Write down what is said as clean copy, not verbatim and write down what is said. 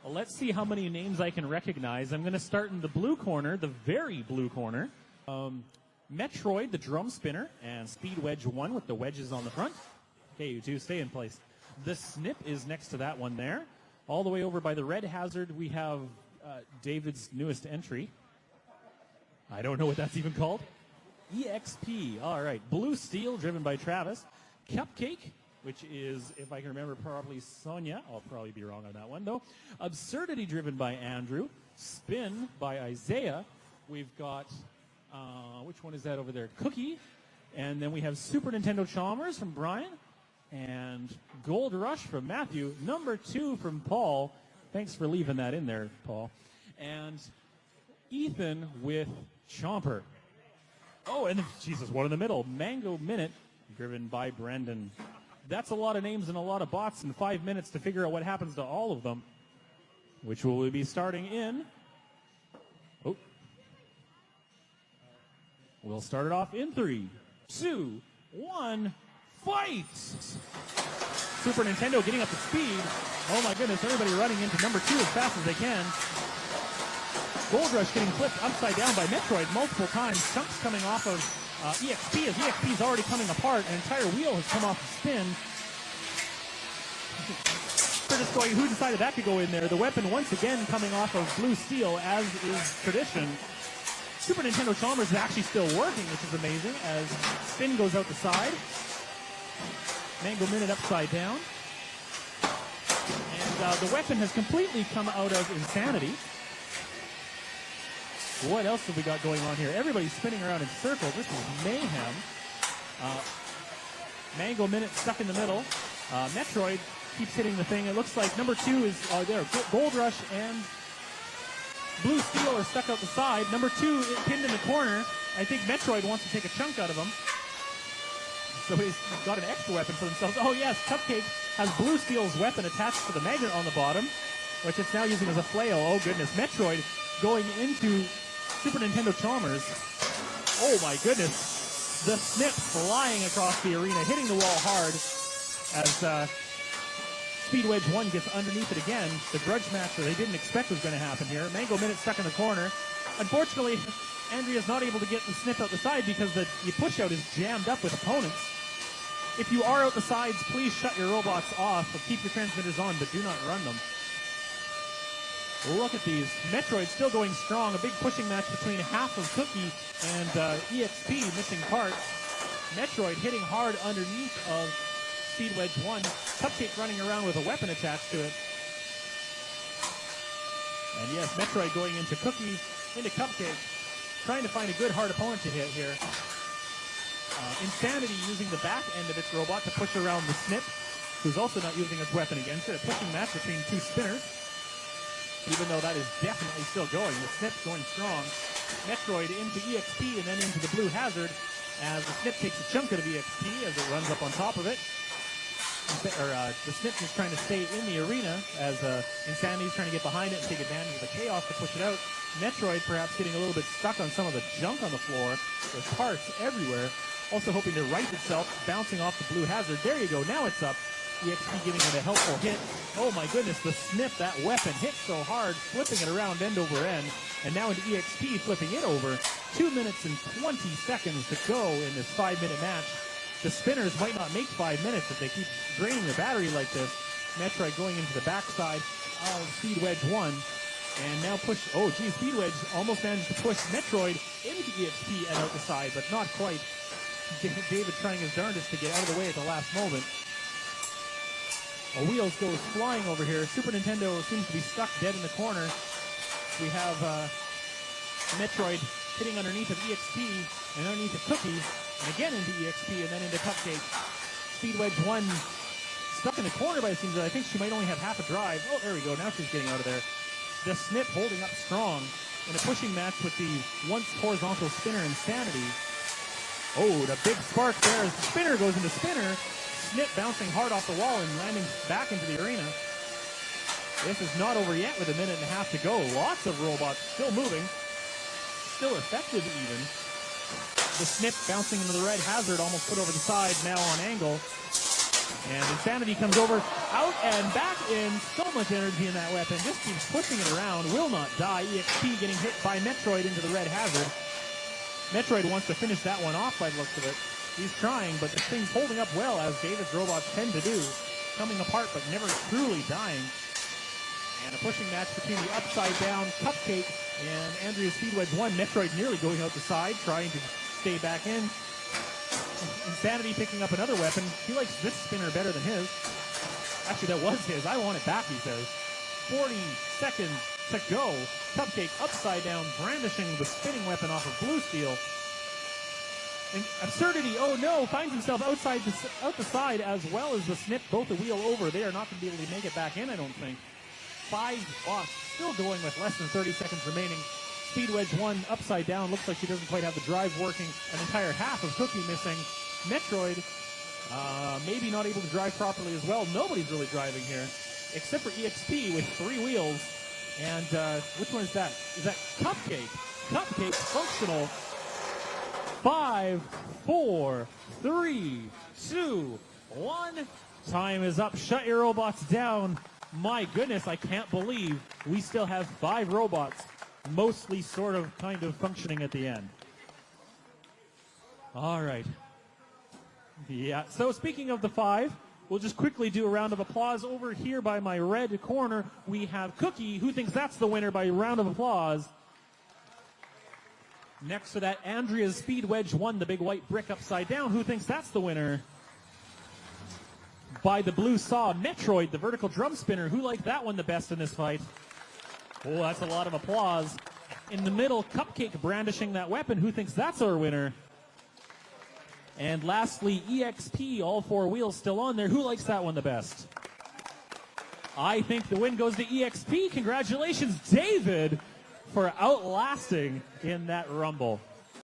Well, let's see how many names I can recognize. I'm going to start in the blue corner, the very blue corner. Metroid, the drum spinner, and Speed Wedge 1 with the wedges on the front. Okay, you two, stay in place. The Snip is next to that one there. All the way over by the red hazard, we have David's newest entry. I don't know what that's even called. EXP, all right. Blue Steel, driven by Travis. Cupcake, which is, if I can remember properly, Sonia. I'll probably be wrong on that one, though. Absurdity, driven by Andrew. Spin by Isaiah. We've got, which one is that over there? Cookie. And then we have Super Nintendo Chalmers from Brian. And Gold Rush from Matthew. Number 2 from Paul. Thanks for leaving that in there, Paul. And Ethan with Chomper. Oh, and Jesus, one in the middle. Mango Minute, driven by Brendan. That's a lot of names and a lot of bots in 5 minutes to figure out what happens to all of them, which will be starting in. Oh. We'll start it off in 3, 2, 1, fight! Super Nintendo getting up to speed. Oh my goodness, everybody running into number 2 as fast as they can. Gold Rush getting flipped upside down by Metroid multiple times. Chunks coming off of EXP as EXP is already coming apart. An entire wheel has come off the spin. We're just going, who decided that could go in there? The weapon once again coming off of Blue Steel, as is tradition. Super Nintendo Chalmers is actually still working, which is amazing, as spin goes out the side. Mango Minute upside down. And the weapon has completely come out of Insanity. What else have we got going on here? Everybody's spinning around in circles. This is mayhem. Mango Minute stuck in the middle. Metroid keeps hitting the thing. It looks like number 2 is there. Gold Rush and Blue Steel are stuck out the side. Number 2 pinned in the corner. I think Metroid wants to take a chunk out of him. So he's got an extra weapon for themselves. Oh yes, Cupcake has Blue Steel's weapon attached to the magnet on the bottom, which it's now using as a flail. Oh goodness, Metroid going into Super Nintendo Chalmers. Oh my goodness. The Snip flying across the arena, hitting the wall hard as Speed Wedge 1 gets underneath it again. The grudge match that they didn't expect was going to happen here. Mango Minute stuck in the corner. Unfortunately, Andrea's not able to get the Snip out the side because the push-out is jammed up with opponents. If you are out the sides, please shut your robots off or keep your transmitters on, but do not run them. Look at these. Metroid still going strong. A big pushing match between half of Cookie and EXP missing parts. Metroid hitting hard underneath of Speed Wedge 1. Cupcake running around with a weapon attached to it. And yes, Metroid going into Cookie, into Cupcake, trying to find a good hard opponent to hit here. Insanity using the back end of its robot to push around the Snip, who's also not using its weapon against it. A pushing match between 2 spinners. Even though that is definitely still going. The Snip's going strong. Metroid into EXP and then into the blue hazard as the Snip takes a chunk out of EXP as it runs up on top of it. The Snip is trying to stay in the arena as Insanity's trying to get behind it and take advantage of the chaos to push it out. Metroid perhaps getting a little bit stuck on some of the junk on the floor with parts everywhere. Also hoping to right itself, bouncing off the blue hazard. There you go, now it's up. EXP giving it a helpful hit. Oh my goodness, the Snip, that weapon hit so hard, flipping it around end over end. And now into EXP, flipping it over. 2 minutes and 20 seconds to go in this 5-minute match. The spinners might not make 5 minutes if they keep draining their battery like this. Metroid going into the backside of Speed Wedge 1. And now push, oh geez, Speed Wedge almost managed to push Metroid into EXP and out the side, but not quite. David trying his darndest to get out of the way at the last moment. Wheels goes flying over here. Super Nintendo seems to be stuck dead in the corner. We have Metroid hitting underneath of EXP and underneath of Cookie, and again into EXP and then into Cupcake. Speed Wedge 1 stuck in the corner by the seems that I think she might only have half a drive. Oh, there we go. Now she's getting out of there. The Snip holding up strong in a pushing match with the once horizontal spinner Insanity. Oh, the big spark there as the spinner goes into spinner. Snip bouncing hard off the wall and landing back into the arena. This is not over yet with a minute and a half to go. Lots of robots still moving. Still effective even. The Snip bouncing into the red hazard, almost put over the side, now on angle. And Insanity comes over, out and back in. So much energy in that weapon. Just keeps pushing it around. Will not die. EXP getting hit by Metroid into the red hazard. Metroid wants to finish that one off by the looks of it. He's trying, but this thing's holding up well, as David's robots tend to do. Coming apart, but never truly dying. And a pushing match between the upside down Cupcake and Andrea's Speed Wedge 1. Metroid nearly going out the side, trying to stay back in. Insanity picking up another weapon. He likes this spinner better than his. Actually, that was his. I want it back, he says. 40 seconds to go. Cupcake upside down, brandishing the spinning weapon off of Blue Steel. And Absurdity, oh no, finds himself out the side, as well as the snip, both a wheel over. They are not going to be able to make it back in, I don't think. 5 bots, still going with less than 30 seconds remaining. Speed Wedge 1 upside down. Looks like she doesn't quite have the drive working. An entire half of Cookie missing. Metroid, maybe not able to drive properly as well. Nobody's really driving here, except for EXP with 3 wheels. And which one is that? Is that Cupcake? Cupcake functional. 5, 4, 3, 2, 1. Time is up. Shut your robots down. My goodness, I can't believe we still have 5 robots, mostly sort of kind of functioning at the end. All right. Yeah, so speaking of the 5, we'll just quickly do a round of applause. Over here by my red corner, we have Cookie, who thinks that's the winner by a round of applause. Next to that, Andrea's Speed Wedge 1, the big white brick upside down. Who thinks that's the winner? By the blue saw, Metroid, the vertical drum spinner. Who liked that one the best in this fight? Oh, that's a lot of applause. In the middle, Cupcake brandishing that weapon. Who thinks that's our winner? And lastly, EXP, all 4 wheels still on there. Who likes that one the best? I think the win goes to EXP. Congratulations, David, for outlasting in that rumble.